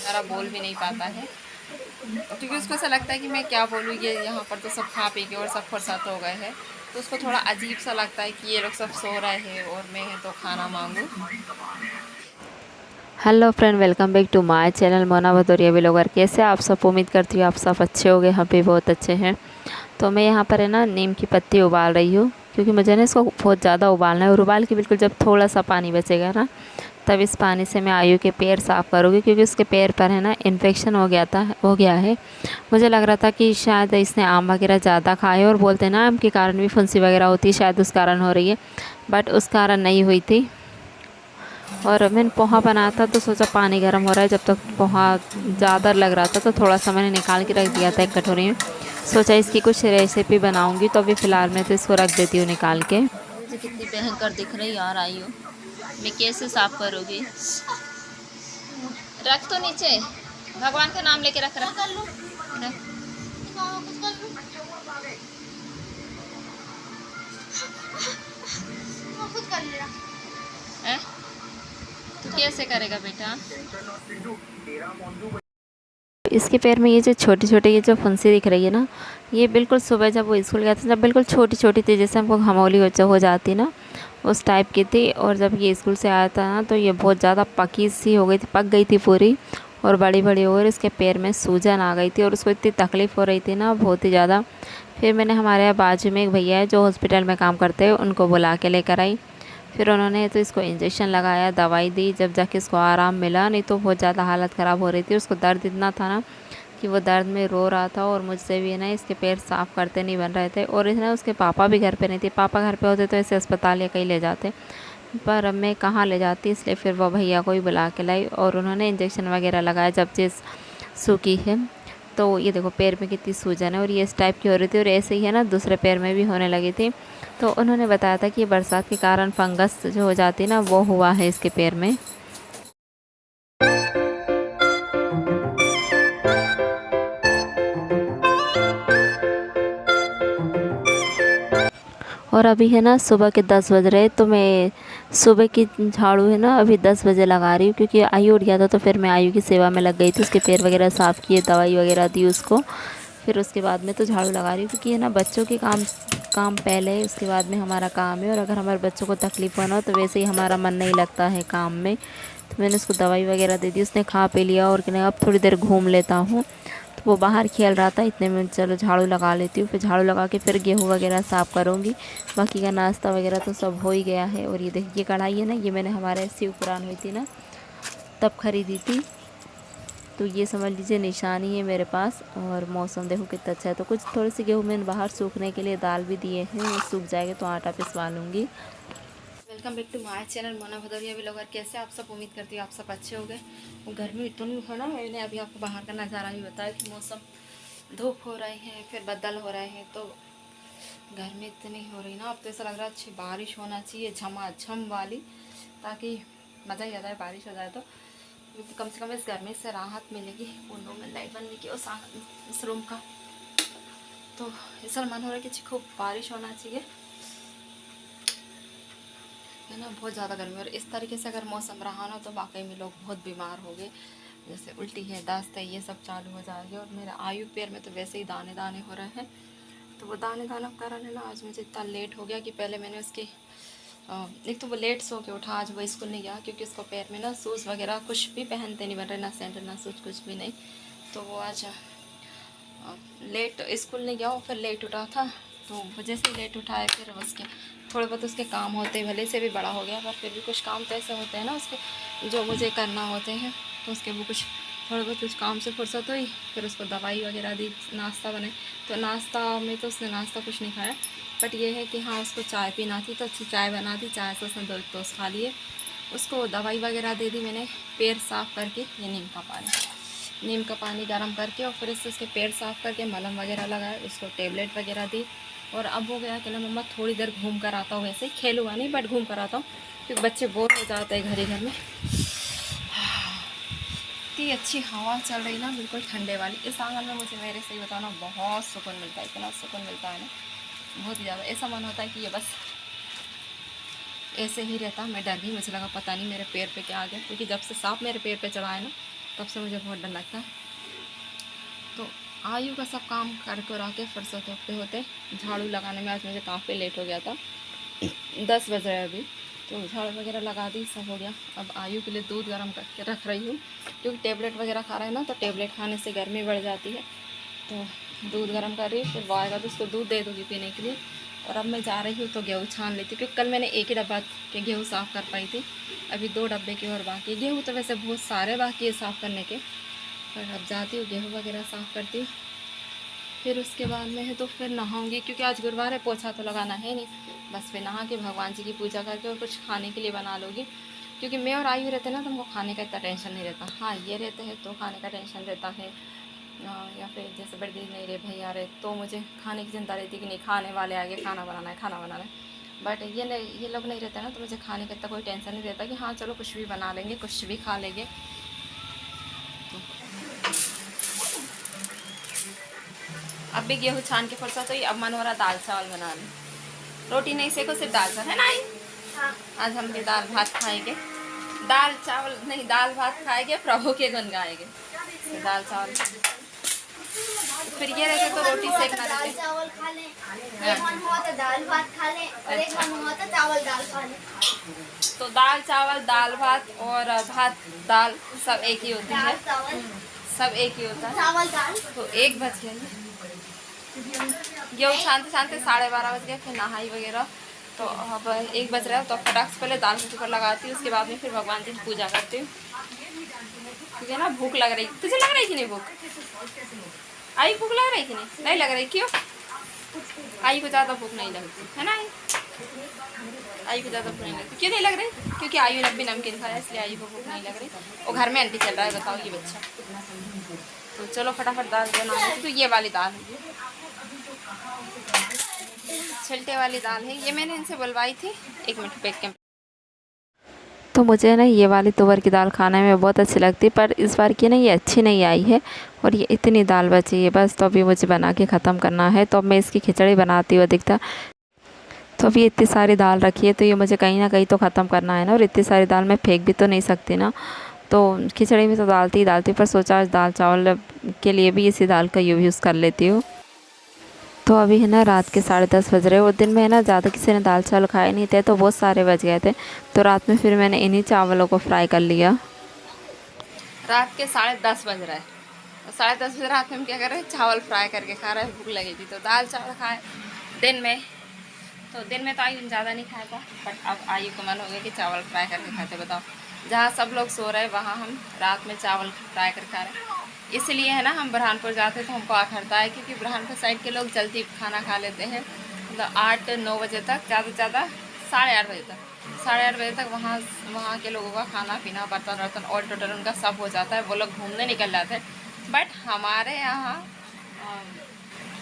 ज़रा बोल भी नहीं पाता है, क्योंकि उसको ऐसा लगता है कि मैं क्या बोलूँ, ये यहाँ पर तो सब खा पी के और सब फुर्सत हो गए हैं, तो उसको थोड़ा अजीब सा लगता है कि ये लोग सब सो रहे हैं और मैं तो खाना मांगूँ। Hello friend, welcome back to my channel Mona Bhadauria vlogger. कैसे आप सब? उम्मीद करती हूँ आप सब अच्छे होंगे। हम भी बहुत अच्छे हैं। तो मैं यहाँ पर है ना नीम की पत्ती उबाल रही हूँ, क्योंकि मुझे ना इसको बहुत ज़्यादा उबालना है। और उबाल के बिल्कुल जब थोड़ा सा पानी बचेगा ना, तब इस पानी से मैं आयु के पैर साफ़ करूँगी, क्योंकि उसके पैर पर है ना इन्फेक्शन हो गया है। मुझे लग रहा था कि शायद इसने आम वगैरह ज़्यादा खाए, और बोलते हैं ना आम के कारण भी फुंसी वगैरह होती है, शायद उस कारण हो रही है, बट उस कारण नहीं हुई थी। और मैंने पोहा बनाया था, तो सोचा पानी गर्म हो रहा है, जब तक पोहा ज़्यादा लग रहा था तो थोड़ा सा मैंने निकाल के रख दिया था एक कटोरी में। सोचा इसकी कुछ रेसिपी बनाऊंगी, तो अभी फ़िलहाल मैं तो इसको रख देती हूँ निकाल के। मुझे कितनी भयंकर दिख रही यार आयु, मैं कैसे साफ करूँगी? रख तो नीचे, भगवान का नाम लेके रख रख रख। तो कैसे करेगा बेटा? इसके पैर में ये जो छोटी छोटी ये जो फुंसी दिख रही है ना, ये बिल्कुल सुबह जब वो स्कूल गया था, जब बिल्कुल छोटी छोटी थी, जैसे हमको घमौली हो जाती ना, उस टाइप की थी। और जब ये स्कूल से आया था ना, तो ये बहुत ज़्यादा पकी सी हो गई थी, पक गई थी पूरी, और बड़ी बड़ी हो गई। इसके पैर में सूजन आ गई थी, और उसको इतनी तकलीफ़ हो रही थी ना, बहुत ही ज़्यादा। फिर मैंने हमारे यहाँ बाजू में एक भैया है जो हॉस्पिटल में काम करते हैं, उनको बुला के लेकर आई। फिर उन्होंने तो इसको इंजेक्शन लगाया, दवाई दी, जब जाके इसको आराम मिला। नहीं तो बहुत ज़्यादा हालत ख़राब हो रही थी। उसको दर्द इतना था ना कि वो दर्द में रो रहा था, और मुझसे भी ना इसके पैर साफ़ करते नहीं बन रहे थे। और इसने उसके पापा भी घर पे नहीं थे। पापा घर पे होते तो इसे अस्पताल या कहीं ले जाते, पर अब मैं कहाँ ले जाती, इसलिए फिर वो भैया को ही बुला के लाई, और उन्होंने इंजेक्शन वगैरह लगाया जब चीज़ सूखी है। तो ये देखो पैर में कितनी सूजन है, और ये इस टाइप की हो रही थी, और ऐसे ही है ना दूसरे पैर में भी होने लगी थी। तो उन्होंने बताया था कि बरसात के कारण फंगस जो हो जाती है ना, वो हुआ है इसके पैर में। और अभी है ना सुबह के 10 बज रहे, तो मैं सुबह की झाड़ू है ना अभी 10 बजे लगा रही हूँ, क्योंकि आयु उठ गया था। तो फिर मैं आयु की सेवा में लग गई थी, उसके पैर वगैरह साफ़ किए, दवाई वगैरह दी उसको। फिर उसके बाद में तो झाड़ू लगा रही हूँ, क्योंकि है ना बच्चों के काम काम पहले है, उसके बाद में हमारा काम है। और अगर हमारे बच्चों को तकलीफ़ होना हो, तो वैसे ही हमारा मन नहीं लगता है काम में। तो मैंने उसको दवाई वगैरह दे दी, उसने खा पी लिया, और कि नहीं अब थोड़ी देर घूम लेता हूँ। तो वो बाहर खेल रहा था, इतने में चलो झाड़ू लगा लेती हूँ। फिर झाड़ू लगा के फिर गेहूँ वगैरह साफ़ करूँगी। बाकी का नाश्ता वगैरह तो सब हो ही गया है। और ये देखिए कढ़ाई है ना, ये मैंने हमारे शिव पुराण हुई थी ना तब खरीदी थी। तो ये समझ लीजिए निशानी है मेरे पास। और मौसम देखो कितना अच्छा है। तो कुछ थोड़ी सी गेहूँ मैंने बाहर सूखने के लिए डाल भी दिए हैं, वो सूख जाएगा तो आटा पिसवा लूँगी। Welcome back to my channel Mona Bhadauria vlogger. कैसे आप सब? उम्मीद करती हूँ आप सब अच्छे हो गए। और गर्मी इतनी है ना, मैंने अभी आपको बाहर का नज़ारा भी बताया कि मौसम धूप हो रही है, फिर बादल हो रहे हैं, तो गर्मी इतनी हो रही ना, अब तो ऐसा लग रहा है अच्छी बारिश होना चाहिए, झमाझम वाली, ताकि मज़ा ही आ जाए, बारिश हो जाए तो कम से कम इस गर्मी से राहत मिलेगी। उन रूम में लाइट बंद नहीं की इस रूम का, तो ऐसा मन हो रहा है कि खूब बारिश होना चाहिए, है ना। बहुत ज़्यादा गर्मी, और इस तरीके से अगर मौसम रहा ना, तो वाकई में लोग बहुत बीमार हो गए। जैसे उल्टी है, दस्त है, ये सब चालू हो जाएगी। और मेरे आयु पैर में तो वैसे ही दाने दाने हो रहे हैं। तो वो दाने दाने का कारण है ना, आज मुझे इतना लेट हो गया कि पहले मैंने उसकी एक तो वो लेट सो के उठा, आज वो स्कूल नहीं गया, क्योंकि उसको पैर में ना शूज़ वगैरह कुछ भी पहनते नहीं बन रहे, ना सैंडल ना शूज़, कुछ भी नहीं। तो वो आज लेट स्कूल नहीं गया, और फिर लेट उठा था। तो वजह से लेट उठाए, फिर उसके थोड़े बहुत उसके काम होते, भले से भी बड़ा हो गया, पर फिर भी कुछ काम तो ऐसे होते हैं ना उसके, जो मुझे करना होते हैं। तो उसके वो कुछ थोड़े बहुत कुछ काम से फुर्सत हुई, फिर उसको दवाई वगैरह दी, नाश्ता बनाई। तो नाश्ता में तो उसने नाश्ता कुछ नहीं खाया, बट ये है कि हाँ उसको चाय पीना थी, तो अच्छी चाय बना दी, चाय से उसने 2 टोस्ट खा लिए। उसको दवाई वगैरह दे दी मैंने, पैर साफ़ करके, ये नीम का पानी गर्म करके, और फिर इससे उसके पैर साफ़ करके मलहम वगैरह लगाए, उसको टेबलेट वगैरह दी। और अब हो गया कि ना मम्मा थोड़ी देर घूम कर आता हूँ, वैसे ही खेलूँगा नहीं, बट घूम कर आता हूँ, क्योंकि बच्चे बोर हो जाते हैं घर ही घर में। इतनी अच्छी हवा चल रही ना, बिल्कुल ठंडे वाली। इस आंगन में मुझे मेरे से ही बताओ ना, बहुत सुकून मिलता है, इतना सुकून मिलता है ना, बहुत ही ज़्यादा। ऐसा मन होता है कि ये बस ऐसे ही रहता। मैं डर गई, मुझे लगा पता नहीं मेरे पैर पे क्या आ गया, क्योंकि जब से सांप मेरे पैर पे चढ़ा है ना, तब से मुझे बहुत डर लगता है। तो आयु का सब काम करके और आके फुर्सत होते होते झाड़ू लगाने में आज मुझे काफ़ी लेट हो गया था, 10 बज रहे हैं अभी। तो झाड़ू वगैरह लगा दी, सब हो गया। अब आयु के लिए दूध गर्म करके रख रही हूँ, क्योंकि टेबलेट वगैरह खा रहे हैं ना, तो टेबलेट खाने से गर्मी बढ़ जाती है। तो दूध गर्म कर रही हूँ, फिर वो आएगा तो उसको दूध दे दूँगी पीने के लिए। और अब मैं जा रही हूँ तो गेहूँ छान लेती हूँ, क्योंकि कल मैंने एक ही डब्बा के गेहूँ साफ़ कर पाई थी, अभी 2 डब्बे की और बाकी। गेहूँ तो वैसे बहुत सारे बाकी है साफ़ करने के, पर अब जाती हूँ गेहूँ वगैरह साफ़ करती हूँ। फिर उसके बाद में है तो फिर नहाऊंगी, क्योंकि आज गुरुवार है, पोछा तो लगाना है नहीं। बस फिर नहा के भगवान जी की पूजा करके और कुछ खाने के लिए बना लूँगी, क्योंकि मैं और आयु रहते ना तो हमको खाने का इतना टेंशन नहीं रहता। हाँ, ये रहते हैं तो खाने का टेंशन रहता है, या फिर जैसे बड़ी दीदी नहीं रहे, भैया रहे, तो मुझे खाने की चिंता रहती कि नहीं खाने वाले आगे खाना बनाना है, खाना बनाना है। बट ये नहीं, ये लोग नहीं रहते ना, तो मुझे खाने का इतना कोई टेंशन नहीं रहता कि हाँ चलो कुछ भी बना लेंगे, कुछ भी खा लेंगे। अब भी गेहूँ छान के फुर्सत हुई, अब मन हो रहा दाल चावल बना लें। रोटी नहीं सेको, सिर्फ दाल चावल है ना। हाँ। आज हम भी दाल भात खाएंगे, दाल चावल नहीं, दाल भात खाएंगे, प्रभु के गुण गाएंगे। तो दाल चावल, फिर ये रहते तो रोटी सेकना रहते। दाल चावल खा लें, एक मन हुआ तो दाल भात खा लें, और एक मन हुआ तो चावल दाल खा लें। तो दाल चावल, दाल भात और भात दाल सब एक ही होती है, सब एक ही होता है। चावल दाल। तो 1 बज गया, गेहूँ छानते छानते 12:30 बज गए। फिर नहाई वगैरह, तो अब 1 बज रहा है। तो फटाक से पहले दाल के ऊपर लगाती हूँ, उसके बाद में फिर भगवान जी की पूजा करती हूँ, क्योंकि ना भूख लग रही। तुझे लग रही कि नहीं भूख? आई भूख लग रही कि नहीं? नहीं लग रही, क्यों? आई को ज़्यादा भूख नहीं लगती है ना। आई को ज़्यादा भूख नहीं लगती, क्यों नहीं लग रही? क्योंकि आयु ने भी नमकीन खाया, इसलिए आयु को भूख नहीं लग रही। और घर में आंटी चल रहा है, बताओ ये बच्चा। तो चलो फटाफट दाल बना। तो ये वाली दाल है, छिलटे वाली दाल है, ये मैंने इनसे बुलवाई थी। 1 मिनट पैक के। तो मुझे ना ये वाली तुअर की दाल खाने में बहुत अच्छी लगती, पर इस बार की ना ये अच्छी नहीं आई है, और ये इतनी दाल बची है बस। तो अभी मुझे बना के ख़त्म करना है, तो अब मैं इसकी खिचड़ी बनाती हुआ दिखता। तो अभी इतनी सारी दाल रखी है, तो ये मुझे कहीं ना कहीं तो ख़त्म करना है ना, और इतनी सारी दाल मैं फेंक भी तो नहीं सकती ना। तो खिचड़ी में तो डालती ही डालती, पर सोचा आज दाल चावल के लिए भी इसी दाल का यूज़ कर लेती हूँ। तो अभी है ना रात के 10:30 बज रहे। उस दिन में है ना ज़्यादा किसी ने दाल चावल खाए नहीं थे, तो बहुत सारे बच गए थे। तो रात में फिर मैंने इन्हीं चावलों को फ्राई कर लिया। रात के 10:30 बज रहा है, तो 10:30 बजे रात में हम क्या कर रहे हैं, चावल फ्राई करके खा रहे हैं। भूख लगी थी तो दाल चावल खाए दिन में। तो दिन में तो आयु ज़्यादा नहीं खाया था, बट अब आयु को मन हो गया कि चावल फ्राई करके खाते। बताओ, जहाँ सब लोग सो रहे हैं वहाँ हम रात में चावल फ्राई कर खा रहे हैं। इसलिए है ना, हम बुरहानपुर जाते तो हमको आखरता है, क्योंकि बुरहानपुर साइड के लोग जल्दी खाना खा लेते हैं, मतलब 8-9 बजे तक, ज़्यादा से ज़्यादा 8:30 बजे तक। 8:30 बजे तक वहाँ के लोगों का खाना पीना, बर्तन वर्तन ऑल टोटल उनका सब हो जाता है, वो लोग घूमने निकल जाते हैं। बट हमारे यहाँ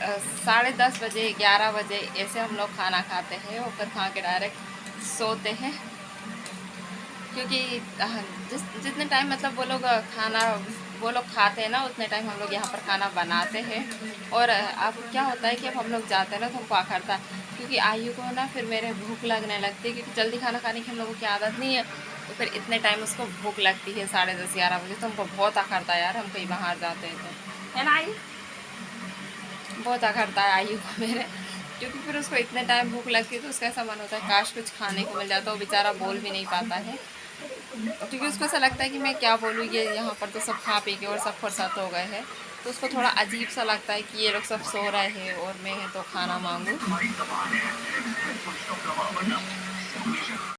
10:30 बजे, 11 बजे ऐसे हम लोग खाना खाते हैं, और फिर खा के डायरेक्ट सोते हैं। क्योंकि जितने टाइम मतलब वो लोग खाते हैं ना, उतने टाइम हम लोग यहाँ पर खाना बनाते हैं। और अब क्या होता है कि अब हम लोग जाते हैं ना तो हमको आखरता है, क्योंकि आयु को ना फिर मेरे भूख लगने लगती है, क्योंकि जल्दी खाना खाने की हम लोगों की आदत नहीं है। तो फिर इतने टाइम उसको भूख लगती है 10:30-11 बजे, तो हमको बहुत आखरता है यार, हम कहीं बाहर जाते हैं तो, है ना आयु? बहुत आखरता है आयु को मेरे, क्योंकि फिर उसको इतने टाइम भूख लगती है, तो उसका ऐसा मन होता है काश कुछ खाने को मिल जाता। वो बेचारा बोल भी नहीं पाता है, क्योंकि उसको ऐसा लगता है कि मैं क्या बोलूँ, ये यहाँ पर तो सब खा पी के और सब फुर्सत हो गए हैं। तो उसको थोड़ा अजीब सा लगता है कि ये लोग सब सो रहे हैं और मैं तो खाना मांगूँ।